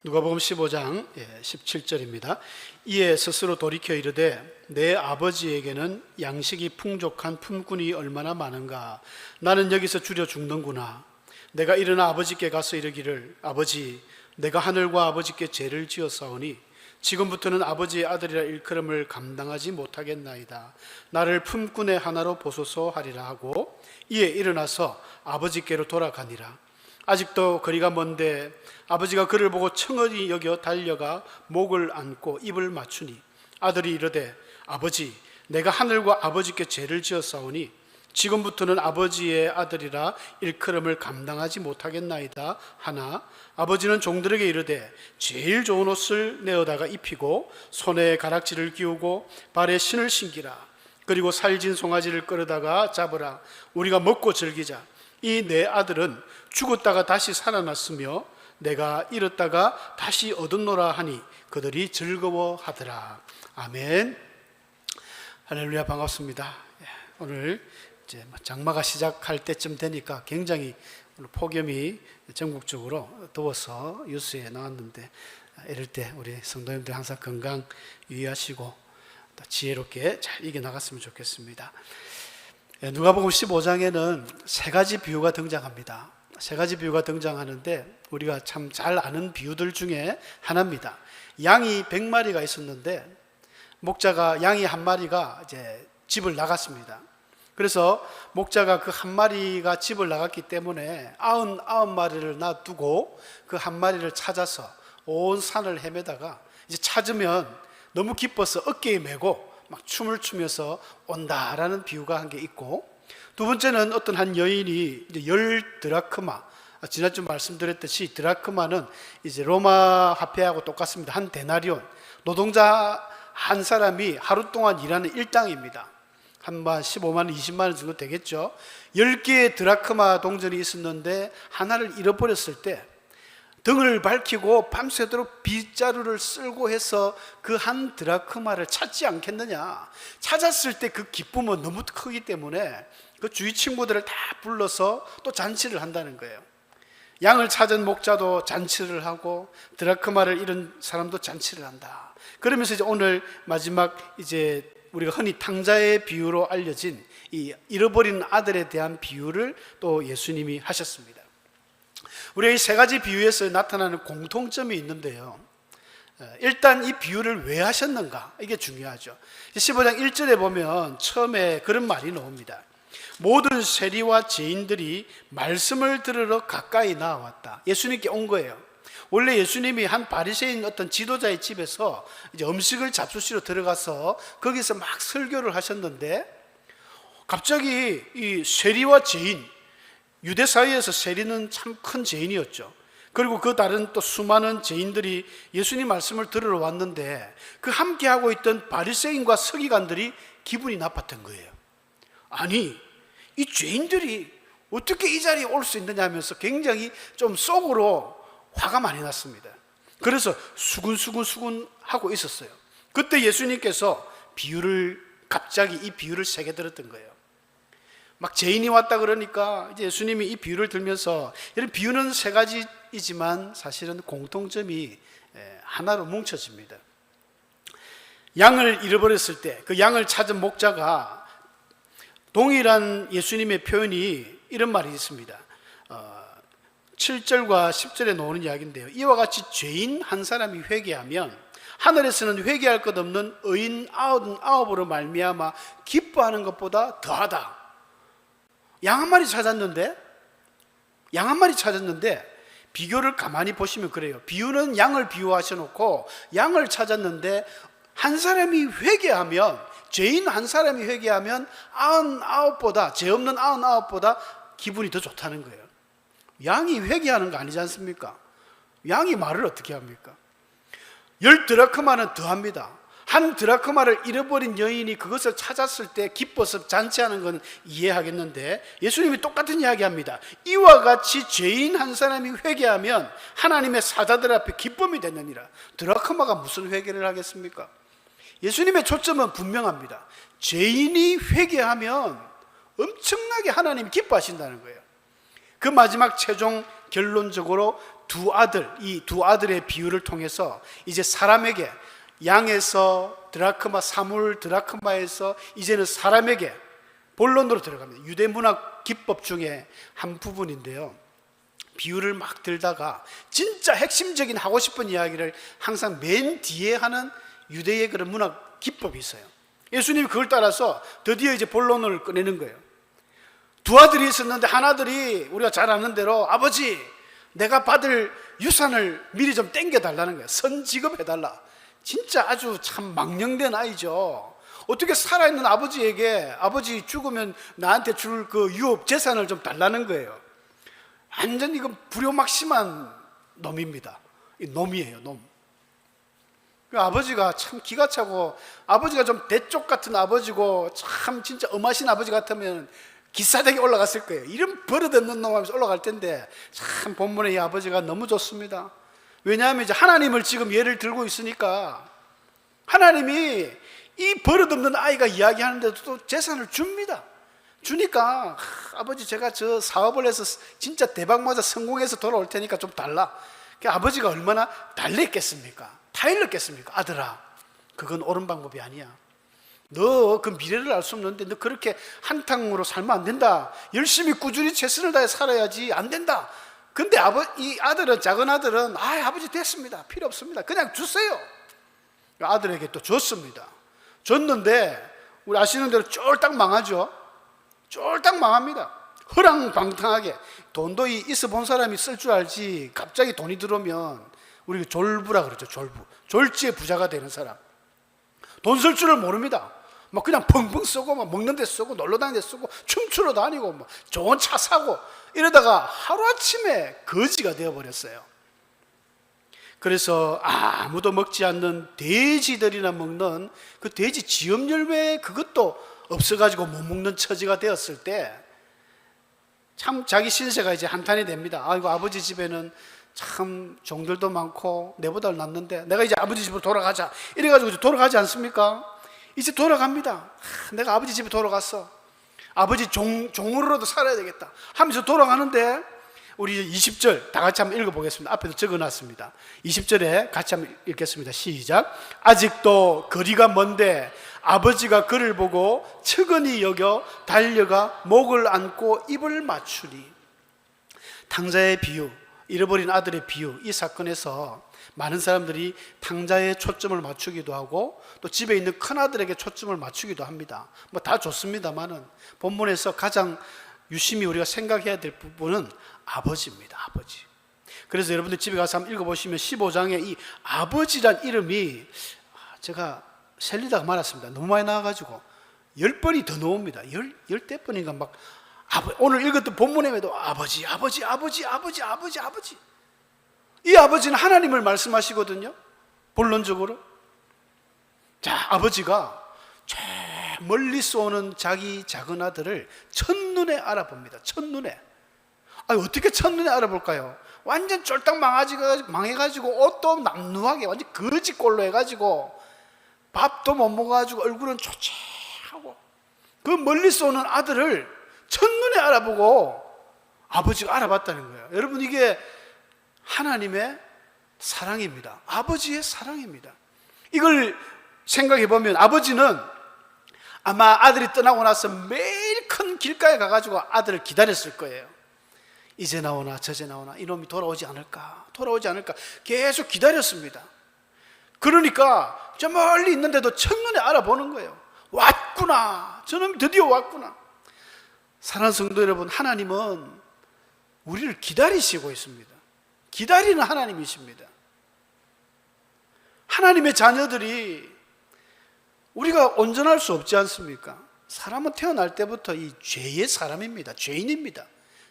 누가복음 15장 17절입니다. 이에 스스로 돌이켜 이르되 내 아버지에게는 양식이 풍족한 품꾼이 얼마나 많은가. 나는 여기서 줄여 죽는구나. 내가 일어나 아버지께 가서 이르기를 아버지, 내가 하늘과 아버지께 죄를 지었사오니 지금부터는 아버지의 아들이라 일컬음을 감당하지 못하겠나이다. 나를 품꾼의 하나로 보소서 하리라 하고 이에 일어나서 아버지께로 돌아가니라. 아직도 거리가 먼데 아버지가 그를 보고 청허리 여겨 달려가 목을 안고 입을 맞추니 아들이 이르되 아버지, 내가 하늘과 아버지께 죄를 지었사오니 지금부터는 아버지의 아들이라 일컬음을 감당하지 못하겠나이다 하나 아버지는 종들에게 이르되 제일 좋은 옷을 내어다가 입히고 손에 가락지를 끼우고 발에 신을 신기라. 그리고 살진 송아지를 끌어다가 잡으라. 우리가 먹고 즐기자. 이 내 아들은 죽었다가 다시 살아났으며 내가 잃었다가 다시 얻었노라 하니 그들이 즐거워하더라. 아멘. 할렐루야. 반갑습니다. 오늘 이제 장마가 시작할 때쯤 되니까 굉장히 폭염이 전국적으로 더워서 뉴스에 나왔는데 이럴 때 우리 성도님들 항상 건강 유의하시고 또 지혜롭게 잘 이겨나갔으면 좋겠습니다. 누가복음 15장에는 세 가지 비유가 등장합니다. 세 가지 비유가 등장하는데 우리가 참 잘 아는 비유들 중에 하나입니다. 양이 100마리가 있었는데 목자가 양이 한 마리가 이제 집을 나갔습니다. 그래서 목자가 그 한 마리가 집을 나갔기 때문에 99마리를 놔두고 그 한 마리를 찾아서 온 산을 헤매다가 이제 찾으면 너무 기뻐서 어깨에 메고 막 춤을 추면서 온다라는 비유가 한 게 있고, 두 번째는 어떤 한 여인이 이제 10드라크마, 지난주 말씀드렸듯이 드라크마는 이제 로마 화폐하고 똑같습니다. 한 데나리온, 노동자 한 사람이 하루 동안 일하는 일당입니다. 한 15만 원, 20만 원 정도 되겠죠. 10개의 드라크마 동전이 있었는데 하나를 잃어버렸을 때 등을 밝히고 밤새도록 빗자루를 쓸고 해서 그 한 드라크마를 찾지 않겠느냐. 찾았을 때 그 기쁨은 너무 크기 때문에 그 주위 친구들을 다 불러서 또 잔치를 한다는 거예요. 양을 찾은 목자도 잔치를 하고 드라크마를 잃은 사람도 잔치를 한다. 그러면서 이제 오늘 마지막 이제 우리가 흔히 탕자의 비유로 알려진 이 잃어버린 아들에 대한 비유를 또 예수님이 하셨습니다. 우리가 이 세 가지 비유에서 나타나는 공통점이 있는데요. 일단 이 비유를 왜 하셨는가? 이게 중요하죠. 15장 1절에 보면 처음에 그런 말이 나옵니다. 모든 세리와 죄인들이 말씀을 들으러 가까이 나왔다. 예수님께 온 거예요. 원래 예수님이 한 바리새인 어떤 지도자의 집에서 이제 음식을 잡수시러 들어가서 거기서 막 설교를 하셨는데 갑자기 이 세리와 죄인, 유대 사회에서 세리는 참 큰 죄인이었죠. 그리고 그 다른 또 수많은 죄인들이 예수님 말씀을 들으러 왔는데 그 함께하고 있던 바리새인과 서기관들이 기분이 나빴던 거예요. 아니, 이 죄인들이 어떻게 이 자리에 올 수 있느냐 하면서 굉장히 좀 속으로 화가 많이 났습니다. 그래서 수군수군 하고 있었어요. 그때 예수님께서 갑자기 이 비유를 세게 들었던 거예요. 막 죄인이 왔다 그러니까 이제 예수님이 이 비유를 들면서 이런 비유는 세 가지이지만 사실은 공통점이 하나로 뭉쳐집니다. 양을 잃어버렸을 때 그 양을 찾은 목자가 동일한 예수님의 표현이 이런 말이 있습니다. 7절과 10절에 나오는 이야기인데요. 이와 같이 죄인 한 사람이 회개하면 하늘에서는 회개할 것 없는 의인 99으로 말미암아 기뻐하는 것보다 더하다. 양 한 마리 찾았는데 비교를 가만히 보시면 그래요. 비유는 양을 비유하셔놓고 양을 찾았는데 한 사람이 회개하면, 죄인 한 사람이 회개하면 99보다, 죄 없는 99보다 기분이 더 좋다는 거예요. 양이 회개하는 거 아니지 않습니까? 양이 말을 어떻게 합니까? 10드라크마는 더합니다. 한 드라크마를 잃어버린 여인이 그것을 찾았을 때 기뻐서 잔치하는 건 이해하겠는데 예수님이 똑같은 이야기합니다. 이와 같이 죄인 한 사람이 회개하면 하나님의 사자들 앞에 기쁨이 되느니라. 드라크마가 무슨 회개를 하겠습니까? 예수님의 초점은 분명합니다. 죄인이 회개하면 엄청나게 하나님이 기뻐하신다는 거예요. 그 마지막 최종 결론적으로 두 아들, 이 두 아들의 비유를 통해서 이제 사람에게, 양에서 드라크마, 사물 드라크마에서 이제는 사람에게 본론으로 들어갑니다. 유대 문학 기법 중에 한 부분인데요, 비유를 막 들다가 진짜 핵심적인 하고 싶은 이야기를 항상 맨 뒤에 하는 유대의 그런 문학 기법이 있어요. 예수님이 그걸 따라서 드디어 이제 본론을 꺼내는 거예요. 두 아들이 있었는데 한 아들이 우리가 잘 아는 대로, 아버지, 내가 받을 유산을 미리 좀 땡겨달라는 거예요. 선지급해달라. 진짜 아주 참 망령된 아이죠. 어떻게 살아있는 아버지에게 아버지 죽으면 나한테 줄 그 유업 재산을 좀 달라는 거예요. 완전 이건 불효막심한 놈입니다. 이 놈이에요, 놈. 아버지가 참 기가 차고, 아버지가 좀 대쪽 같은 아버지고 참 진짜 엄하신 아버지 같으면 기싸대기 올라갔을 거예요. 이런 버릇없는 놈 하면서 올라갈 텐데, 참 본문의 이 아버지가 너무 좋습니다. 왜냐하면 이제 하나님을 지금 예를 들고 있으니까 하나님이 이 버릇없는 아이가 이야기하는데도 또 재산을 줍니다. 주니까, 아버지 제가 저 사업을 해서 진짜 대박 맞아 성공해서 돌아올 테니까 좀 달라. 아버지가 얼마나 달랬겠습니까? 타일렀겠습니까? 아들아, 그건 옳은 방법이 아니야. 너 그 미래를 알 수 없는데 너 그렇게 한탕으로 살면 안 된다. 열심히 꾸준히 최선을 다해 살아야지. 안 된다. 근데 이 아들은, 작은 아들은, 아버지 됐습니다, 필요 없습니다, 그냥 주세요. 아들에게 또 줬습니다. 줬는데 우리 아시는 대로 쫄딱 망하죠. 쫄딱 망합니다. 허랑방탕하게. 돈도 있어 본 사람이 쓸 줄 알지, 갑자기 돈이 들어오면 우리 졸부라 그러죠. 졸부. 졸지에 부자가 되는 사람. 돈 쓸 줄을 모릅니다. 막 그냥 펑펑 쓰고, 막 먹는 데 쓰고, 놀러 다니는 데 쓰고, 춤추러 다니고, 뭐 좋은 차 사고, 이러다가 하루아침에 거지가 되어버렸어요. 그래서 아무도 먹지 않는 돼지들이나 먹는 그 돼지 지엽 열매, 그것도 없어가지고 못 먹는 처지가 되었을 때 참 자기 신세가 이제 한탄이 됩니다. 아이고, 아버지 집에는 참 종들도 많고 내보다 낫는데 내가 이제 아버지 집으로 돌아가자, 이래가지고 이제 돌아가지 않습니까? 이제 돌아갑니다. 내가 아버지 집에 돌아갔어, 아버지 종으로라도 살아야 되겠다 하면서 돌아가는데, 우리 20절 다 같이 한번 읽어보겠습니다. 앞에도 적어놨습니다. 20절에 같이 한번 읽겠습니다. 시작. 아직도 거리가 먼데 아버지가 그를 보고 측은히 여겨 달려가 목을 안고 입을 맞추니. 탕자의 비유, 잃어버린 아들의 비유, 이 사건에서 많은 사람들이 탕자에 초점을 맞추기도 하고 또 집에 있는 큰아들에게 초점을 맞추기도 합니다. 뭐 다 좋습니다만은 본문에서 가장 유심히 우리가 생각해야 될 부분은 아버지입니다. 아버지. 그래서 여러분들 집에 가서 한번 읽어보시면 15장에 이 아버지란 이름이, 제가 셀리다가 말았습니다. 너무 많이 나와가지고 10번이 더 나옵니다. 10대번인가 막. 오늘 읽었던 본문에도 아버지, 아버지, 아버지, 아버지, 아버지, 아버지. 이 아버지는 하나님을 말씀하시거든요, 본론적으로. 자, 아버지가 저 멀리서 오는 자기 작은 아들을 첫눈에 알아봅니다. 첫눈에. 어떻게 첫눈에 알아볼까요? 완전 쫄딱 망해가지고 옷도 남루하게 완전 거지꼴로 해가지고 밥도 못 먹어가지고 얼굴은 초췌하고 그 멀리서 오는 아들을 첫눈에 알아보고 아버지가 알아봤다는 거예요. 여러분, 이게 하나님의 사랑입니다. 아버지의 사랑입니다. 이걸 생각해 보면 아버지는 아마 아들이 떠나고 나서 매일 큰 길가에 가가지고 아들을 기다렸을 거예요. 이제 나오나 저제 나오나, 이놈이 돌아오지 않을까 계속 기다렸습니다. 그러니까 저 멀리 있는데도 첫눈에 알아보는 거예요. 왔구나, 저놈이 드디어 왔구나. 사랑하는 성도 여러분, 하나님은 우리를 기다리시고 있습니다. 기다리는 하나님이십니다. 하나님의 자녀들이 우리가 온전할 수 없지 않습니까? 사람은 태어날 때부터 이 죄의 사람입니다. 죄인입니다.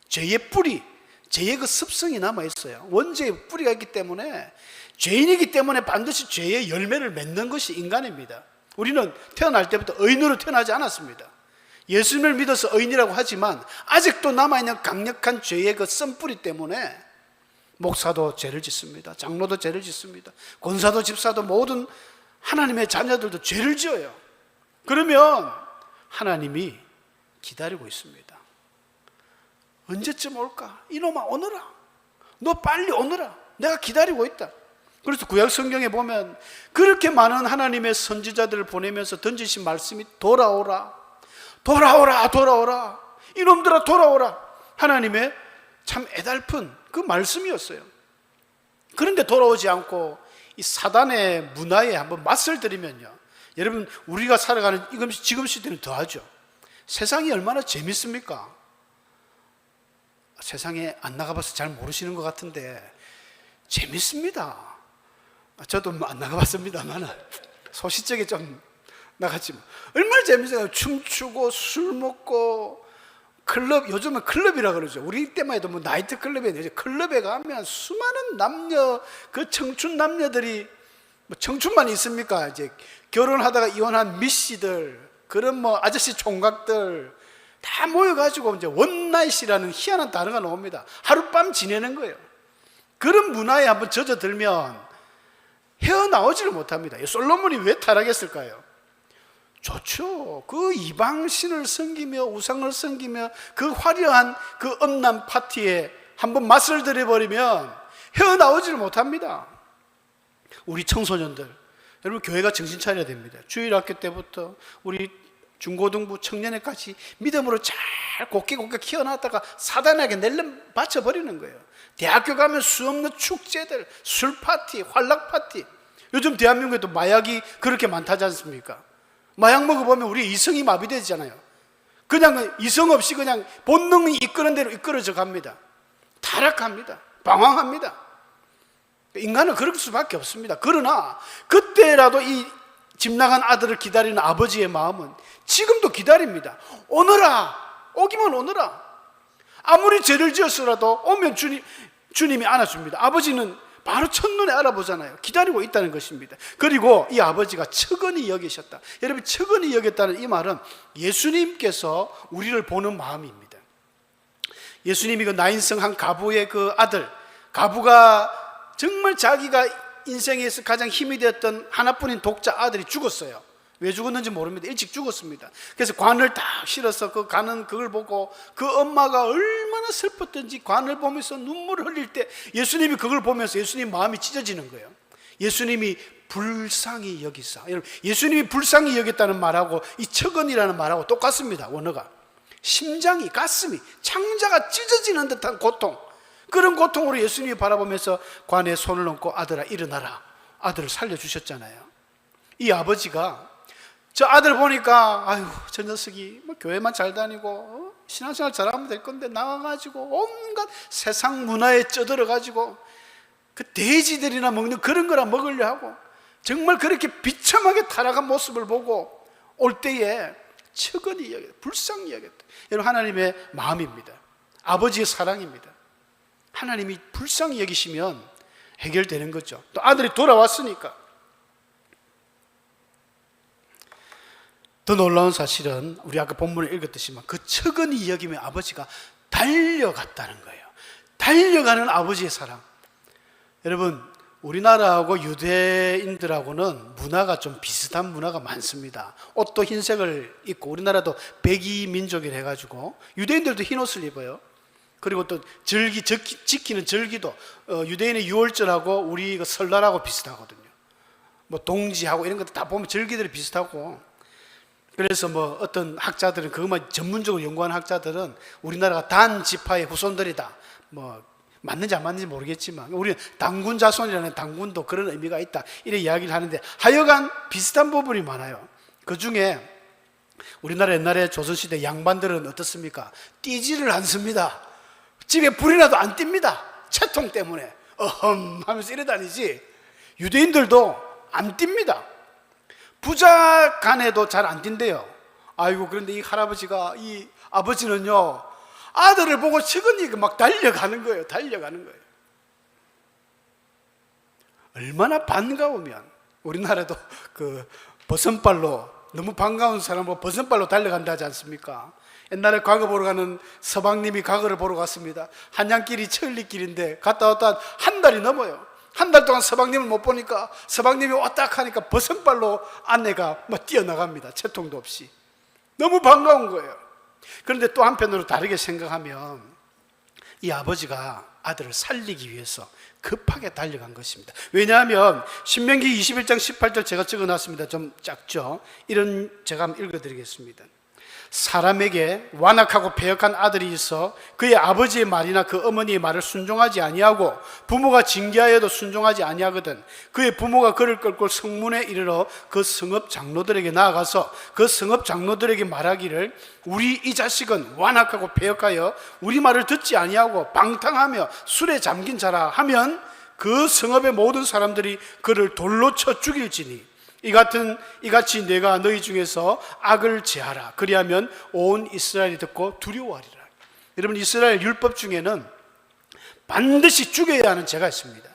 죄의 뿌리, 죄의 그 습성이 남아있어요. 원죄의 뿌리가 있기 때문에, 죄인이기 때문에 반드시 죄의 열매를 맺는 것이 인간입니다. 우리는 태어날 때부터 의인으로 태어나지 않았습니다. 예수님을 믿어서 의인이라고 하지만 아직도 남아있는 강력한 죄의 그 썬뿌리 때문에 목사도 죄를 짓습니다. 장로도 죄를 짓습니다. 권사도 집사도 모든 하나님의 자녀들도 죄를 지어요. 그러면 하나님이 기다리고 있습니다. 언제쯤 올까? 이놈아 오너라. 너 빨리 오너라. 내가 기다리고 있다. 그래서 구약 성경에 보면 그렇게 많은 하나님의 선지자들을 보내면서 던지신 말씀이 돌아오라, 돌아오라, 돌아오라, 이놈들아 돌아오라. 하나님의 참 애달픈 그 말씀이었어요. 그런데 돌아오지 않고 이 사단의 문화에 한번 맛을 들이면요, 여러분, 우리가 살아가는 지금 시대는 더하죠. 세상이 얼마나 재밌습니까? 세상에 안 나가봐서 잘 모르시는 것 같은데 재밌습니다. 저도 안 나가봤습니다만 소시적에 좀 나갔지 뭐. 얼마나 재밌어요. 춤추고 술 먹고 클럽, 요즘은 클럽이라 그러죠. 우리 때만 해도 뭐 나이트 클럽에, 클럽에 가면 수많은 남녀, 그 청춘 남녀들이, 뭐 청춘만 있습니까? 이제 결혼하다가 이혼한 미씨들, 그런 뭐 아저씨 총각들 다 모여가지고 이제 원나잇이라는 희한한 단어가 나옵니다. 하룻밤 지내는 거예요. 그런 문화에 한번 젖어들면 헤어나오지를 못합니다. 솔로몬이 왜 타락했을까요? 좋죠. 그 이방신을 섬기며 우상을 섬기며 그 화려한 그 음란 파티에 한번 맛을 들여버리면 헤어나오지를 못합니다. 우리 청소년들, 여러분, 교회가 정신 차려야 됩니다. 주일학교 때부터 우리 중고등부 청년회까지 믿음으로 잘 곱게 키워놨다가 사단에게 내려받쳐버리는 거예요. 대학교 가면 수없는 축제들, 술 파티, 환락 파티. 요즘 대한민국에도 마약이 그렇게 많다지 않습니까? 마약 먹어보면 우리 이성이 마비되잖아요. 그냥 이성 없이 그냥 본능이 이끄는 대로 이끌어져 갑니다. 타락합니다. 방황합니다. 인간은 그럴 수밖에 없습니다. 그러나 그때라도 이 집 나간 아들을 기다리는 아버지의 마음은 지금도 기다립니다. 오너라, 오기만 오너라. 아무리 죄를 지었어라도 오면 주님이 안아줍니다. 아버지는 바로 첫눈에 알아보잖아요. 기다리고 있다는 것입니다. 그리고 이 아버지가 측은히 여기셨다. 여러분, 측은히 여겼다는 이 말은 예수님께서 우리를 보는 마음입니다. 예수님이 그 나인성 한 가부의 그 아들, 가부가 정말 자기가 인생에서 가장 힘이 되었던 하나뿐인 독자 아들이 죽었어요. 왜 죽었는지 모릅니다. 일찍 죽었습니다. 그래서 관을 딱 실어서 그 가는 그걸 보고 그 엄마가 얼마나 슬펐던지 관을 보면서 눈물을 흘릴 때 예수님이 그걸 보면서 예수님 마음이 찢어지는 거예요. 예수님이 불쌍히 여기사. 여러분, 예수님이 불쌍히 여겼다는 말하고 이 척은이라는 말하고 똑같습니다. 원어가 심장이, 가슴이, 창자가 찢어지는 듯한 고통, 그런 고통으로 예수님이 바라보면서 관에 손을 얹고 아들아 일어나라, 아들을 살려주셨잖아요. 이 아버지가 저 아들 보니까 아유, 저 녀석이 뭐 교회만 잘 다니고 신앙생활 잘하면 될 건데 나가가지고 온갖 세상 문화에 쩌들어가지고 그 돼지들이나 먹는 그런 거나 먹으려 하고 정말 그렇게 비참하게 타락한 모습을 보고 올 때에 측은히 여겼다, 불쌍히 여겼다. 여러분, 하나님의 마음입니다. 아버지의 사랑입니다. 하나님이 불쌍히 여기시면 해결되는 거죠. 또 아들이 돌아왔으니까. 더 놀라운 사실은 우리 아까 본문을 읽었듯이만 그 측은히 여기며 아버지가 달려갔다는 거예요. 달려가는 아버지의 사랑. 여러분, 우리나라하고 유대인들하고는 문화가 좀 비슷한 문화가 많습니다. 옷도 흰색을 입고, 우리나라도 백이 민족이라 해가지고 유대인들도 흰 옷을 입어요. 그리고 또 지키는 절기도 유대인의 유월절하고 우리 설날하고 비슷하거든요. 뭐 동지하고 이런 것도 다 보면 절기들이 비슷하고, 그래서 뭐 어떤 학자들은, 그것만 전문적으로 연구하는 학자들은 우리나라가 단 지파의 후손들이다, 뭐 맞는지 안 맞는지 모르겠지만 우리는 당군 자손이라는 당군도 그런 의미가 있다, 이런 이야기를 하는데 하여간 비슷한 부분이 많아요. 그 중에 우리나라 옛날에 조선시대 양반들은 어떻습니까? 띠지를 않습니다. 집에 불이 나도 안 띱니다. 채통 때문에 어흠 하면서 이래 다니지. 유대인들도 안 띱니다. 부자 간에도 잘 안 띈대요. 아이고, 그런데 이 할아버지가, 이 아버지는요, 아들을 보고 측은히 막 달려가는 거예요. 달려가는 거예요. 얼마나 반가우면, 우리나라도 그 버선발로, 너무 반가운 사람은 버선발로 달려간다 하지 않습니까? 옛날에 과거 보러 가는 서방님이 과거를 보러 갔습니다. 한양길이 천리길인데 갔다 왔다 한 달이 넘어요. 한 달 동안 서방님을 못 보니까 서방님이 왔다 하니까 버선발로 아내가 막 뛰어나갑니다. 채통도 없이. 너무 반가운 거예요. 그런데 또 한편으로 다르게 생각하면 이 아버지가 아들을 살리기 위해서 급하게 달려간 것입니다. 왜냐하면 신명기 21장 18절 제가 적어놨습니다. 좀 작죠? 이런 제가 한번 읽어드리겠습니다. 사람에게 완악하고 패역한 아들이 있어 그의 아버지의 말이나 그 어머니의 말을 순종하지 아니하고 부모가 징계하여도 순종하지 아니하거든 그의 부모가 그를 끌고 성문에 이르러 그 성읍 장로들에게 나아가서 그 성읍 장로들에게 말하기를 우리 이 자식은 완악하고 패역하여 우리 말을 듣지 아니하고 방탕하며 술에 잠긴 자라 하면 그 성읍의 모든 사람들이 그를 돌로 쳐 죽일지니 이같이 내가 너희 중에서 악을 제하라. 그리하면 온 이스라엘이 듣고 두려워하리라. 여러분, 이스라엘 율법 중에는 반드시 죽여야 하는 죄가 있습니다.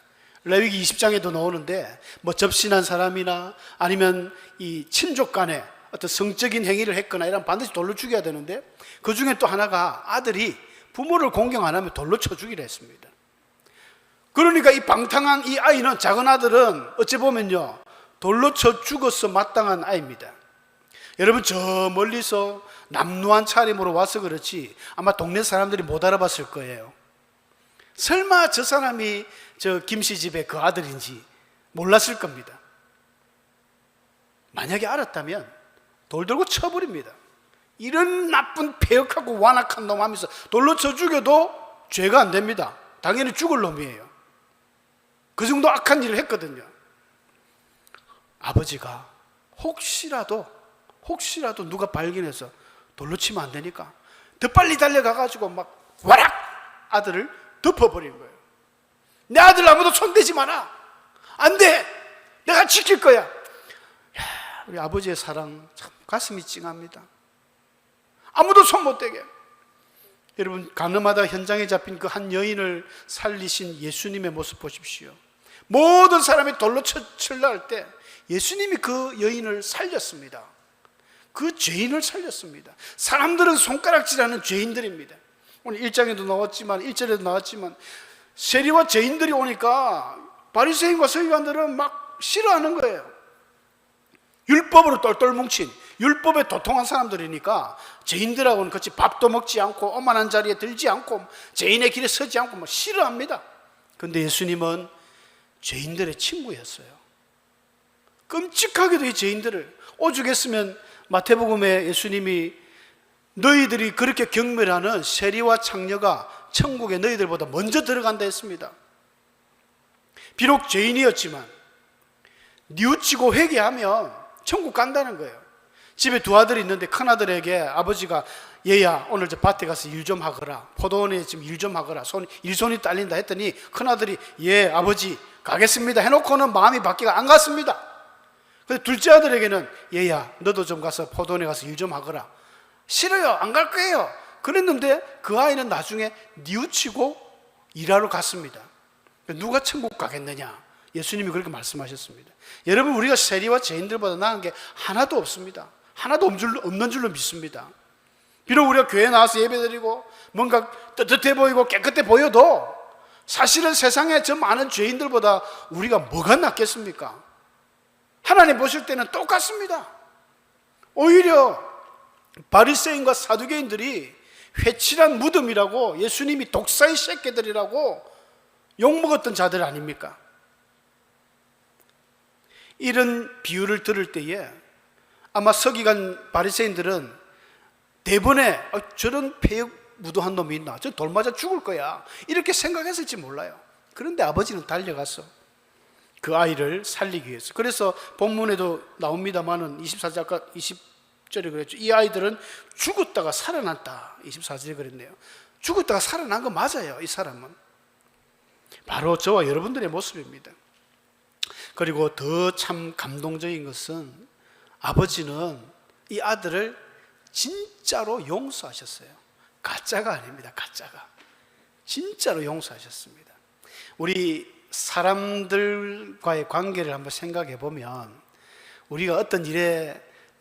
레위기 20장에도 나오는데 접신한 사람이나 아니면 이 친족 간에 어떤 성적인 행위를 했거나 이런 반드시 돌로 죽여야 되는데 그 중에 또 하나가 아들이 부모를 공경 안 하면 돌로 쳐 죽이라 했습니다. 그러니까 이 방탕한 이 아이는, 작은 아들은 어찌 보면요 돌로 쳐 죽어서 마땅한 아이입니다. 여러분, 저 멀리서 남루한 차림으로 와서 그렇지 아마 동네 사람들이 못 알아봤을 거예요. 설마 저 사람이 저 김씨 집의 그 아들인지 몰랐을 겁니다. 만약에 알았다면 돌 들고 쳐버립니다. 이런 나쁜 패역하고 완악한 놈 하면서 돌로 쳐 죽여도 죄가 안 됩니다. 당연히 죽을 놈이에요. 그 정도 악한 일을 했거든요. 아버지가 혹시라도 누가 발견해서 돌로 치면 안 되니까 더 빨리 달려가가지고 막 와락 아들을 덮어버린 거예요. 내 아들 아무도 손대지 마라. 안 돼. 내가 지킬 거야. 야, 우리 아버지의 사랑 참 가슴이 찡합니다. 아무도 손 못 대게. 여러분, 가늠하다 현장에 잡힌 그 한 여인을 살리신 예수님의 모습 보십시오. 모든 사람이 돌로 칠라 할 때 예수님이 그 여인을 살렸습니다. 그 죄인을 살렸습니다. 사람들은 손가락질하는 죄인들입니다. 오늘 1장에도 나왔지만 1절에도 나왔지만 세리와 죄인들이 오니까 바리새인과 서기관들은 막 싫어하는 거예요. 율법으로 똘똘 뭉친 율법에 도통한 사람들이니까 죄인들하고는 같이 밥도 먹지 않고 오만한 자리에 들지 않고 죄인의 길에 서지 않고 뭐 싫어합니다. 그런데 예수님은 죄인들의 친구였어요. 끔찍하게도 이 죄인들을 오죽했으면 마태복음에 예수님이 너희들이 그렇게 경멸하는 세리와 창녀가 천국에 너희들보다 먼저 들어간다 했습니다. 비록 죄인이었지만 뉘우치고 회개하면 천국 간다는 거예요. 집에 두 아들이 있는데 큰아들에게 아버지가 얘야 오늘 저 밭에 가서 일 좀 하거라, 포도원에 지금 일 좀 하거라, 일손이 딸린다 했더니 큰아들이 예 아버지 가겠습니다 해놓고는 마음이 바뀌가 안 갔습니다. 그래서 둘째 아들에게는 얘야 너도 좀 가서 포도원에 가서 일 좀 하거라. 싫어요, 안 갈 거예요. 그랬는데 그 아이는 나중에 뉘우치고 일하러 갔습니다. 누가 천국 가겠느냐? 예수님이 그렇게 말씀하셨습니다. 여러분, 우리가 세리와 죄인들보다 나은 게 하나도 없습니다. 하나도 없는 줄로 믿습니다. 비록 우리가 교회에 나와서 예배드리고 뭔가 뜨뜻해 보이고 깨끗해 보여도 사실은 세상에 저 많은 죄인들보다 우리가 뭐가 낫겠습니까? 하나님 보실 때는 똑같습니다. 오히려 바리새인과 사두개인들이 회칠한 무덤이라고, 예수님이 독사의 새끼들이라고 욕먹었던 자들 아닙니까? 이런 비유를 들을 때에 아마 서기관 바리새인들은 대번에 저런 패역 무도한 놈이 있나? 저 돌 맞아 죽을 거야. 이렇게 생각했을지 몰라요. 그런데 아버지는 달려가서 그 아이를 살리기 위해서. 그래서 본문에도 나옵니다만은 24절 아까 20절에 그랬죠. 이 아이들은 죽었다가 살아났다. 24절에 그랬네요. 죽었다가 살아난 거 맞아요. 이 사람은 바로 저와 여러분들의 모습입니다. 그리고 더 참 감동적인 것은 아버지는 이 아들을 진짜로 용서하셨어요. 가짜가 아닙니다. 가짜가 진짜로 용서하셨습니다. 우리 사람들과의 관계를 한번 생각해 보면 우리가 어떤 일에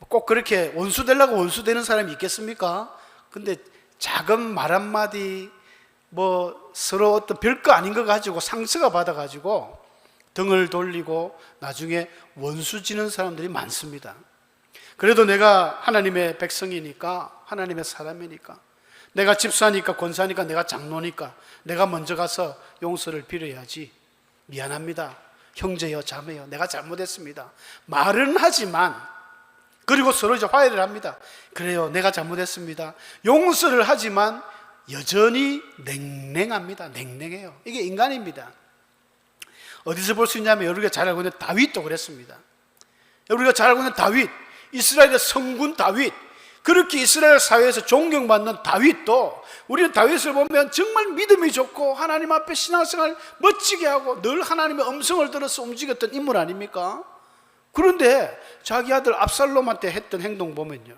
꼭 그렇게 원수 되려고 원수 되는 사람이 있겠습니까? 근데 작은 말 한마디 뭐 서로 어떤 별거 아닌 거 가지고 상처가 받아가지고 등을 돌리고 나중에 원수 지는 사람들이 많습니다. 그래도 내가 하나님의 백성이니까, 하나님의 사람이니까 내가 집사니까 권사니까 내가 장로니까 내가 먼저 가서 용서를 빌어야지. 미안합니다. 형제여 자매여 내가 잘못했습니다. 말은 하지만 그리고 서로 이제 화해를 합니다. 그래요 내가 잘못했습니다. 용서를 하지만 여전히 냉랭합니다. 냉랭해요. 이게 인간입니다. 어디서 볼 수 있냐면 우리가 잘 알고 있는 다윗도 그랬습니다. 우리가 잘 알고 있는 다윗, 이스라엘의 성군 다윗, 그렇게 이스라엘 사회에서 존경받는 다윗도 우리는 다윗을 보면 정말 믿음이 좋고 하나님 앞에 신앙생활 멋지게 하고 늘 하나님의 음성을 들어서 움직였던 인물 아닙니까? 그런데 자기 아들 압살롬한테 했던 행동 보면요,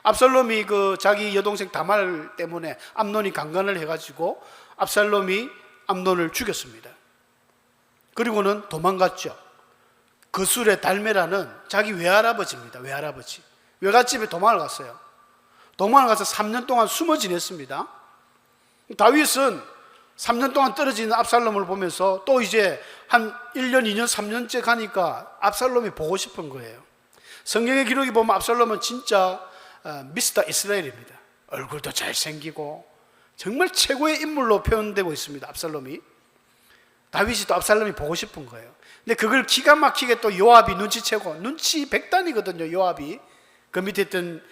압살롬이 그 자기 여동생 다말 때문에 암논이 강간을 해가지고 압살롬이 암논을 죽였습니다. 그리고는 도망갔죠. 거술의 달메라는 자기 외할아버지입니다. 외할아버지 외갓집에 도망을 갔어요. 도망을 가서 3년 동안 숨어 지냈습니다. 다윗은 3년 동안 떨어지는 압살롬을 보면서 또 이제 한 1년, 2년, 3년째 가니까 압살롬이 보고 싶은 거예요. 성경의 기록이 보면 압살롬은 진짜 미스터 이스라엘입니다. 얼굴도 잘생기고 정말 최고의 인물로 표현되고 있습니다. 압살롬이. 다윗이 또 압살롬이 보고 싶은 거예요. 근데 그걸 기가 막히게 또 요압이 눈치채고, 눈치 백단이거든요. 요압이 그 밑에 있던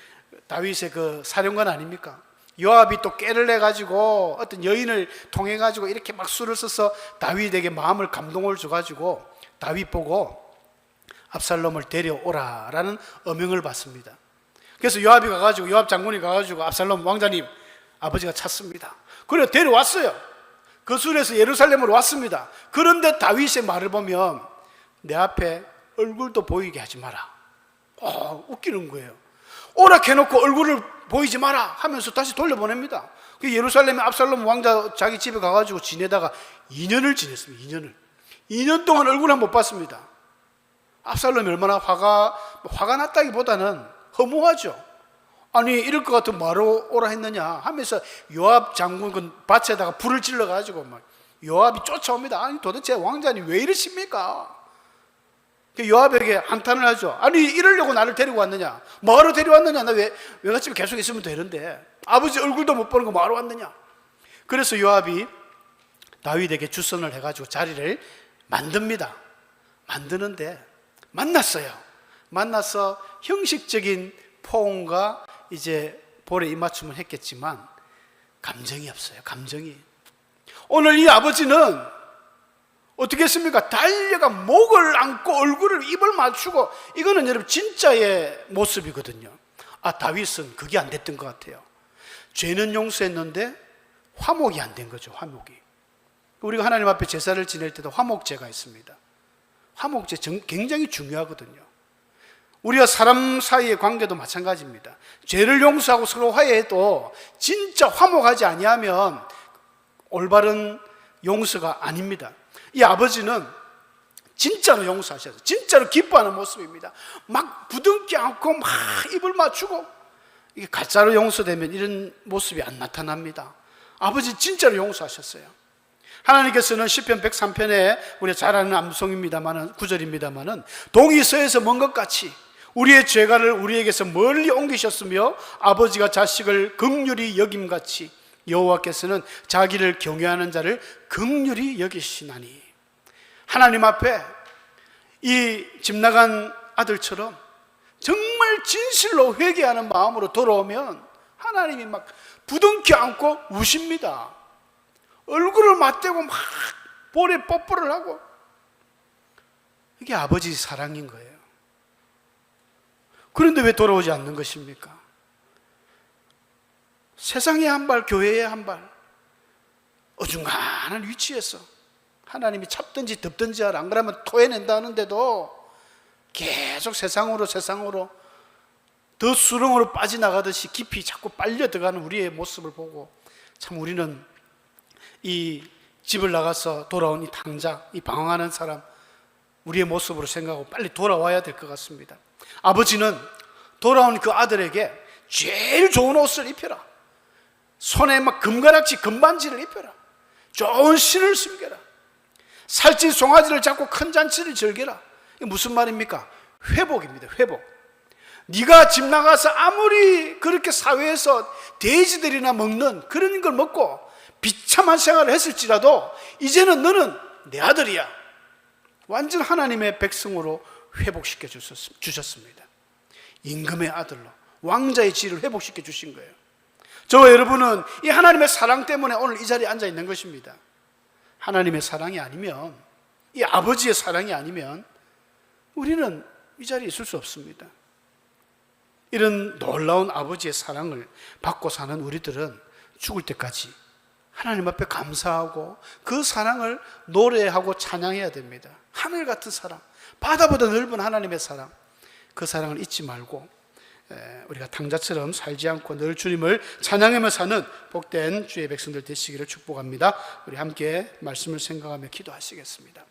다윗의 그 사령관 아닙니까? 요압이 또 깨를 내가지고 어떤 여인을 통해가지고 이렇게 막 수를 써서 다윗에게 마음을 감동을 줘가지고 다윗 보고 압살롬을 데려오라라는 어명을 받습니다. 그래서 요압이 가가지고, 요압 장군이 가가지고 압살롬 왕자님 아버지가 찾습니다. 그래 데려왔어요. 그 술에서 예루살렘으로 왔습니다. 그런데 다윗의 말을 보면 내 앞에 얼굴도 보이게 하지 마라. 웃기는 거예요. 오락해놓고 얼굴을 보이지 마라 하면서 다시 돌려보냅니다. 예루살렘에 압살롬 왕자 자기 집에 가가지고 지내다가 2년을 지냈습니다. 2년 동안 얼굴 한 번 못 봤습니다. 압살롬이 얼마나 화가 났다기보다는 허무하죠. 아니 이럴 것 같으면 뭐하러 오라 했느냐 하면서 요압 장군 그 밭에다가 불을 질러가지고 막 요압이 쫓아옵니다. 아니 도대체 왕자님 왜 이러십니까? 요압에게 한탄을 하죠. 아니 이러려고 나를 데리고 왔느냐, 뭐하러 데려왔느냐, 나 외갓집에 계속 있으면 되는데 아버지 얼굴도 못 보는 거 뭐하러 왔느냐. 그래서 요압이 다윗에게 주선을 해가지고 자리를 만듭니다. 만드는데 만나서 형식적인 포옹과 이제 볼에 입맞춤을 했겠지만 감정이 없어요. 감정이. 오늘 이 아버지는 어떻게 했습니까? 달려가 목을 안고 얼굴을 입을 맞추고, 이거는 여러분 진짜의 모습이거든요. 다윗은 그게 안 됐던 것 같아요. 죄는 용서했는데 화목이 안 된 거죠. 화목이. 우리가 하나님 앞에 제사를 지낼 때도 화목제가 있습니다. 화목제 굉장히 중요하거든요. 우리가 사람 사이의 관계도 마찬가지입니다. 죄를 용서하고 서로 화해해도 진짜 화목하지 아니하면 올바른 용서가 아닙니다. 이 아버지는 진짜로 용서하셔서 진짜로 기뻐하는 모습입니다. 막 부둥켜 안고 막 입을 맞추고, 이게 가짜로 용서되면 이런 모습이 안 나타납니다. 아버지 진짜로 용서하셨어요. 하나님께서는 시편 103편에 우리가 잘 아는 암송입니다만은, 구절입니다만은, 동이 서에서 먼 것 같이 우리의 죄가를 우리에게서 멀리 옮기셨으며 아버지가 자식을 긍휼히 여김같이 여호와께서는 자기를 경외하는 자를 긍휼히 여기시나니. 하나님 앞에 이 집 나간 아들처럼 정말 진실로 회개하는 마음으로 돌아오면 하나님이 막 부둥켜 안고 우십니다. 얼굴을 맞대고 막 볼에 뽀뽀를 하고. 이게 아버지 사랑인 거예요. 그런데 왜 돌아오지 않는 것입니까? 세상에 한 발, 교회에 한 발, 어중간한 위치에서 하나님이 찹든지 덮든지 하라, 안 그러면 토해낸다 하는데도 계속 세상으로 더 수렁으로 빠져나가듯이 깊이 자꾸 빨려 들어가는 우리의 모습을 보고, 참 우리는 이 집을 나가서 돌아온 이 당자, 이 방황하는 사람, 우리의 모습으로 생각하고 빨리 돌아와야 될 것 같습니다. 아버지는 돌아온 그 아들에게 제일 좋은 옷을 입혀라, 손에 막 금가락지 금반지를 입혀라, 좋은 신을 숨겨라, 살찐 송아지를 잡고 큰 잔치를 즐겨라. 이게 무슨 말입니까? 회복입니다. 회복. 네가 집 나가서 아무리 그렇게 사회에서 돼지들이나 먹는 그런 걸 먹고 비참한 생활을 했을지라도 이제는 너는 내 아들이야. 완전 하나님의 백성으로 회복시켜 주셨습니다. 임금의 아들로 왕자의 지위를 회복시켜 주신 거예요. 저와 여러분은 이 하나님의 사랑 때문에 오늘 이 자리에 앉아 있는 것입니다. 하나님의 사랑이 아니면, 이 아버지의 사랑이 아니면 우리는 이 자리에 있을 수 없습니다. 이런 놀라운 아버지의 사랑을 받고 사는 우리들은 죽을 때까지 하나님 앞에 감사하고 그 사랑을 노래하고 찬양해야 됩니다. 하늘 같은 사랑, 바다보다 넓은 하나님의 사랑, 그 사랑을 잊지 말고 우리가 탕자처럼 살지 않고 늘 주님을 찬양하며 사는 복된 주의 백성들 되시기를 축복합니다. 우리 함께 말씀을 생각하며 기도하시겠습니다.